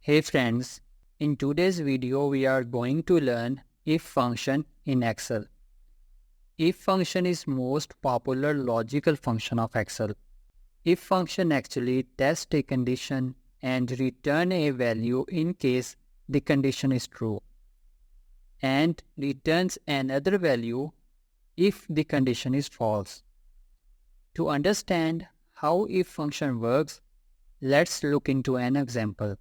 Hey friends, in today's video we are going to learn if function in Excel. If function is most popular logical function of Excel. If function actually tests a condition and return a value in case the condition is true and returns another value if the condition is false. To understand how if function works, let's look into an example.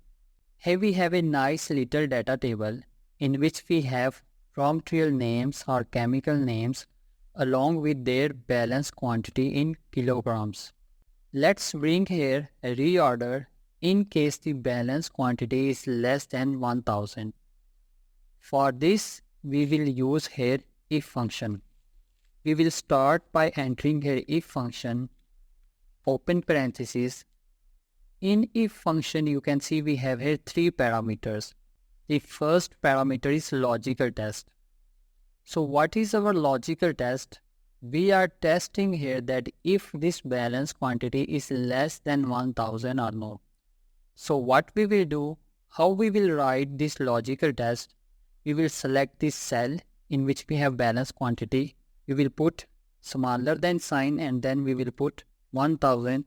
Here we have a nice little data table in which we have raw material names or chemical names along with their balance quantity in kilograms. Let's bring here a reorder in case the balance quantity is less than 1000. For this, we will use here if function. We will start by entering here if function, open parenthesis. In if function, you can see we have here three parameters. The first parameter is logical test. So what is our logical test? We are testing here that if this balance quantity is less than 1000 or no. So what we will do, how we will write this logical test? We will select this cell in which we have balance quantity. We will put smaller than sign and then we will put 1000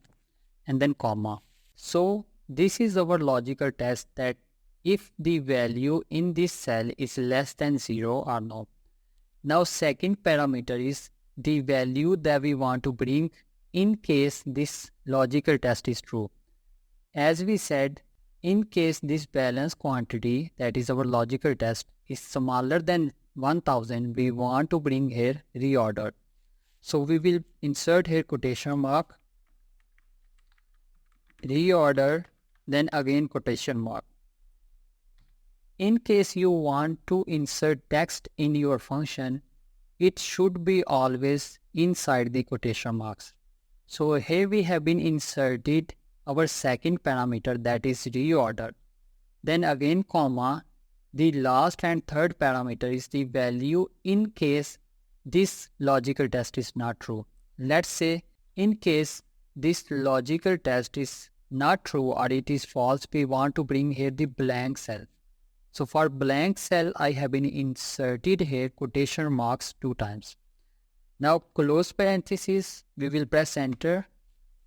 and then comma. So this is our logical test that if the value in this cell is less than 0 or no. Now second parameter is the value that we want to bring in case this logical test is true. As we said, in case this balance quantity, that is our logical test, is smaller than 1000, we want to bring here reorder. So we will insert here quotation mark, reorder, then again quotation mark. In case you want to insert text in your function, it should be always inside the quotation marks. So here we have been inserted our second parameter, that is reorder. Then again comma, the last and third parameter is the value in case this logical test is not true. Let's say in case this logical test is not true or it is false, we want to bring here the blank cell. So for blank cell, I have been inserted here quotation marks 2 times. Now close parenthesis, we will press enter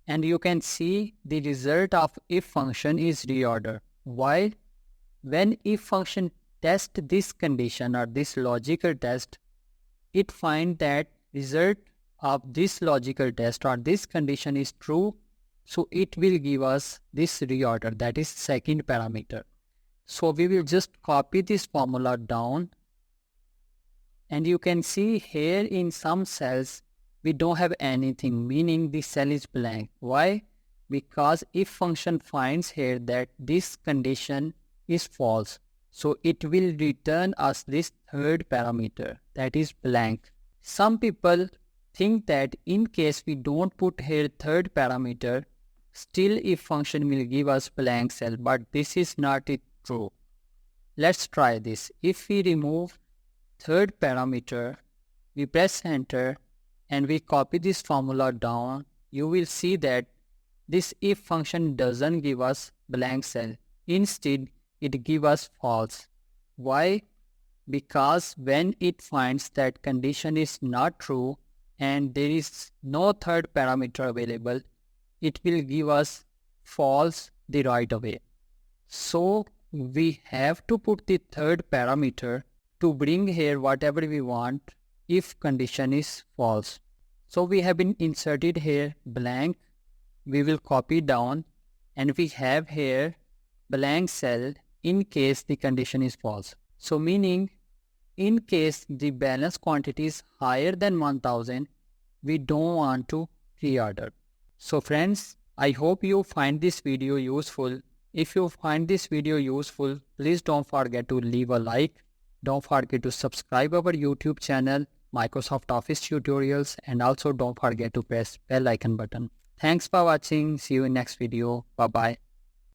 and you can see the result of if function is reorder. Why? When if function tests this condition or this logical test, it finds that result of this logical test or this condition is true. So it will give us this reorder, that is second parameter. So we will just copy this formula down and you can see here in some cells we don't have anything, meaning the cell is blank. Why? Because if function finds here that this condition is false, so it will return us this third parameter, that is blank. Some people think that in case we don't put here third parameter, still if function will give us blank cell, but this is not it true. Let's try this. If we remove third parameter, we press enter and we copy this formula down, you will see that this if function doesn't give us blank cell. Instead, it gives us false. Why? Because when it finds that condition is not true and there is no third parameter available, it will give us false the right away. So we have to put the third parameter to bring here whatever we want if condition is false. So we have been inserted here blank. We will copy down and we have here blank cell in case the condition is false. So meaning in case the balance quantity is higher than 1000, we don't want to reorder. So friends, I hope you find this video useful. If you find this video useful, please don't forget to leave a like. Don't forget to subscribe our YouTube channel, Microsoft Office Tutorials, and also don't forget to press bell icon button. Thanks for watching. See you in next video. Bye bye.